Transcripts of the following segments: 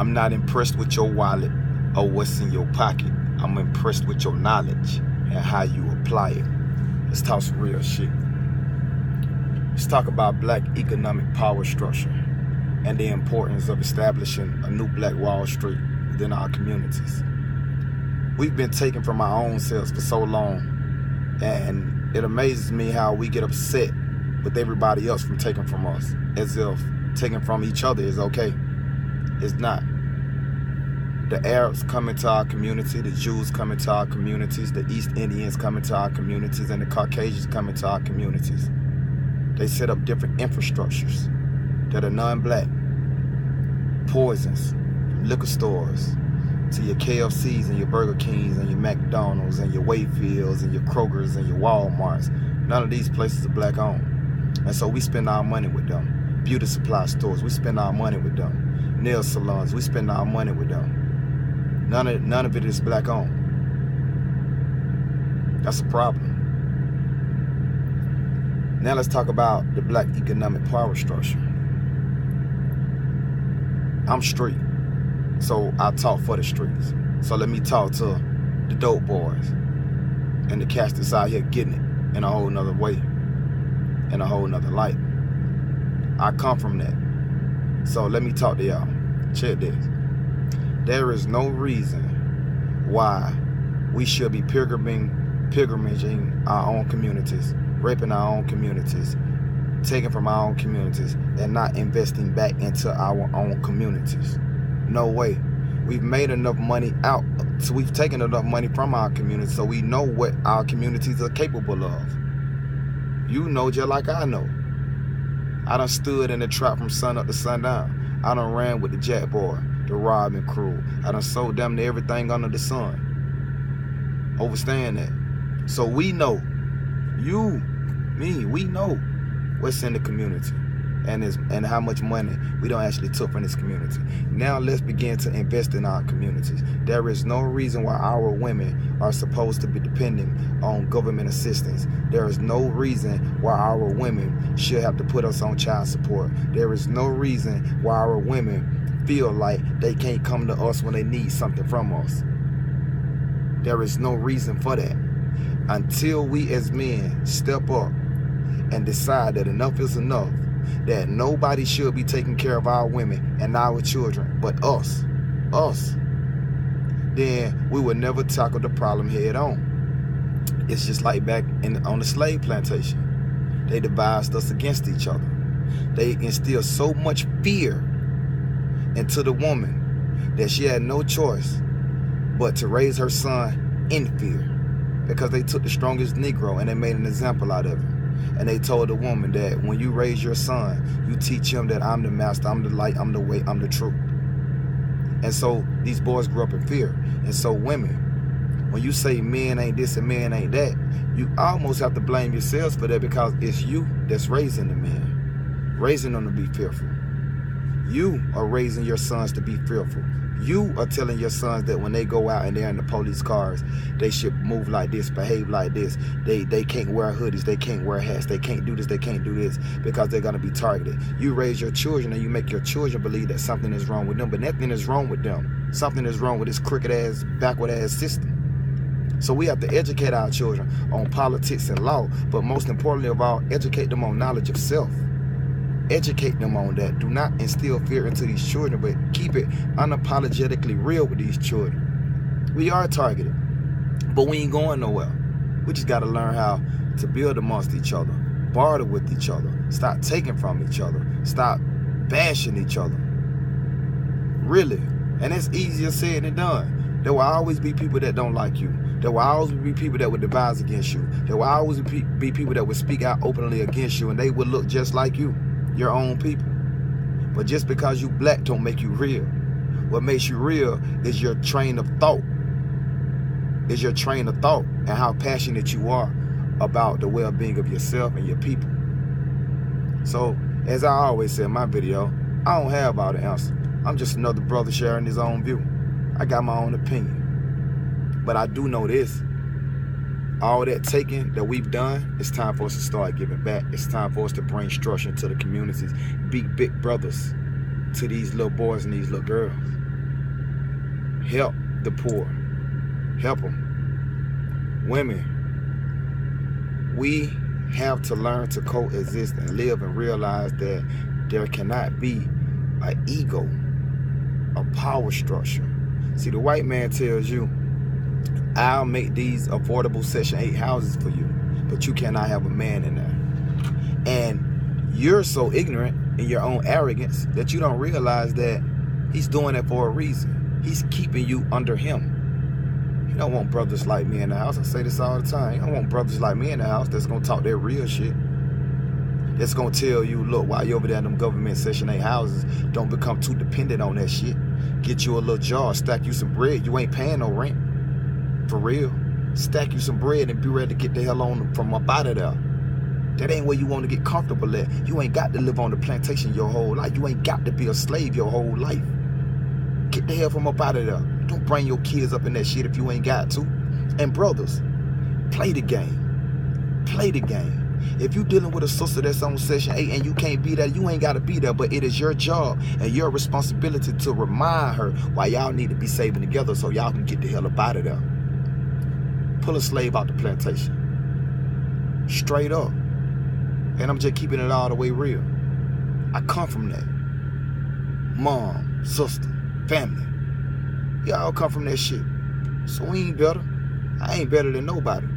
I'm not impressed with your wallet or what's in your pocket. I'm impressed with your knowledge and how you apply it. Let's talk some real shit. Let's talk about black economic power structure and the importance of establishing a new black Wall Street within our communities. We've been taken from our own selves for so long, and it amazes me how we get upset with everybody else from taking from us, as if taking from each other is okay. It's not. The Arabs come into our community, the Jews come into our communities, the East Indians come into our communities, and the Caucasians come into our communities. They set up different infrastructures that are non-black. Poisons, liquor stores, to your KFCs and your Burger Kings and your McDonald's and your Wayfields and your Krogers and your Walmarts. None of these places are black owned. And so we spend our money with them. Beauty supply stores, we spend our money with them. Nail salons, we spend our money with them. None of it is black owned. That's a problem. Now let's talk about the black economic power structure. I'm street, so I talk for the streets. So let me talk to the dope boys and the cats that's out here getting it in a whole nother way, in a whole nother light. I come from that. So let me talk to y'all. Check this. There is no reason why we should be pilgrimaging our own communities, raping our own communities, taking from our own communities, and not investing back into our own communities. No way. We've made enough money out, so we've taken enough money from our communities, so we know what our communities are capable of. You know just like I know. I done stood in the trap from sun up to sundown. I done ran with the Jack Boy, the robbing crew. I done sold damn near everything under the sun. Overstand that. So we know, you, me, we know what's in the community and how much money we don't actually took from this community. Now let's begin to invest in our communities. There is no reason why our women are supposed to be depending on government assistance. There is no reason why our women should have to put us on child support. There is no reason why our women feel like they can't come to us when they need something from us. There is no reason for that. Until we as men step up and decide that enough is enough, that nobody should be taking care of our women and our children but us, then we will never tackle the problem head on. It's just like back on the slave plantation. They devised us against each other. They instilled so much fear into the woman that she had no choice but to raise her son in fear, because they took the strongest Negro and they made an example out of him. And they told the woman that when you raise your son, you teach him that I'm the master, I'm the light, I'm the way, I'm the truth. And so these boys grew up in fear. And so women, when you say men ain't this and men ain't that, you almost have to blame yourselves for that, because it's you that's raising the men, raising them to be fearful. You are raising your sons to be fearful. You are telling your sons that when they go out and they're in the police cars, they should move like this, behave like this. They can't wear hoodies, they can't wear hats, they can't do this, they can't do this, because they're going to be targeted. You raise your children and you make your children believe that something is wrong with them, but nothing is wrong with them. Something is wrong with this crooked-ass, backward-ass system. So we have to educate our children on politics and law, but most importantly of all, educate them on knowledge of self. Educate them on that. Do not instill fear into these children, but keep it unapologetically real with these children. We are targeted, but we ain't going nowhere. We just got to learn how to build amongst each other, barter with each other, stop taking from each other, stop bashing each other. Really. And it's easier said than done. There will always be people that don't like you. There will always be people that would devise against you. There will always be people that would speak out openly against you, and they would look just like you. Your own people. But just because you black don't make you real. What makes you real is your train of thought. Is your train of thought and how passionate you are about the well-being of yourself and your people. So, as I always say in my video, I don't have all the answers. I'm just another brother sharing his own view. I got my own opinion. But I do know this. All that taking that we've done, it's time for us to start giving back. It's time for us to bring structure into the communities, be big brothers to these little boys and these little girls. Help the poor. Help them. Women, we have to learn to coexist and live and realize that there cannot be an ego, a power structure. See, the white man tells you, I'll make these affordable Section 8 houses for you, but you cannot have a man in there. And you're so ignorant in your own arrogance that you don't realize that he's doing it for a reason. He's keeping you under him. You don't want brothers like me in the house. I say this all the time. You don't want brothers like me in the house that's going to talk their real shit. That's going to tell you, look, while you're over there in them government Section 8 houses, don't become too dependent on that shit. Get you a little jar, stack you some bread. You ain't paying no rent. For real. Stack you some bread and be ready to get the hell on from up out of there. That ain't where you want to get comfortable at. You ain't got to live on the plantation your whole life. You ain't got to be a slave your whole life. Get the hell from up out of there. Don't bring your kids up in that shit if you ain't got to. And brothers, play the game. Play the game. If you dealing with a sister that's on Section 8 and you can't be there, you ain't got to be there. But it is your job and your responsibility to remind her why y'all need to be saving together so y'all can get the hell up out of there. Pull a slave out the plantation. Straight up. And I'm just keeping it all the way real. I come from that. Mom, sister, family. Y'all come from that shit. So we ain't better. I ain't better than nobody.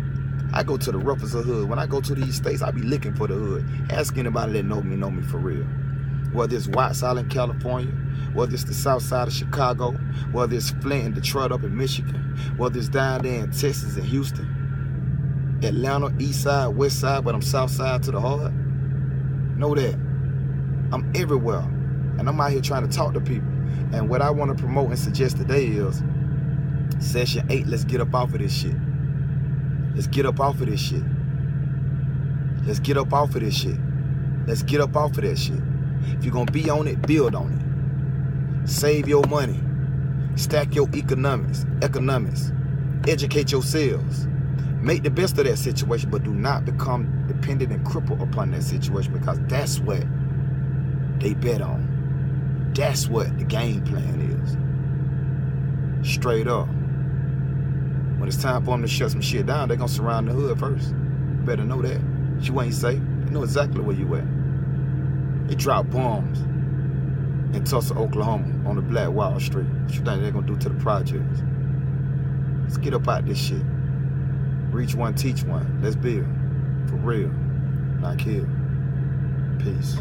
I go to the roughest of hood. When I go to these states, I be looking for the hood. Ask anybody that know me for real. Whether it's White Island, California, whether it's the south side of Chicago, whether it's Flint and Detroit up in Michigan, whether it's down there in Texas and Houston, Atlanta, east side, west side, but I'm south side to the heart. Know that. I'm everywhere. And I'm out here trying to talk to people. And what I want to promote and suggest today is Section 8, let's get up off of this shit. Let's get up off of this shit. Let's get up off of this shit. Let's get up off of that shit. If you're going to be on it, build on it. Save your money. Stack your economics. Educate yourselves. Make the best of that situation, but do not become dependent and crippled upon that situation, because that's what they bet on. That's what the game plan is. Straight up. When it's time for them to shut some shit down, they're going to surround the hood first. You better know that. You ain't safe. They know exactly where you at. They drop bombs in Tulsa, Oklahoma on the Black Wall Street. What you think they're going to do to the projects? Let's get up out this shit. Reach one, teach one. Let's build. For real. Not kill. Peace.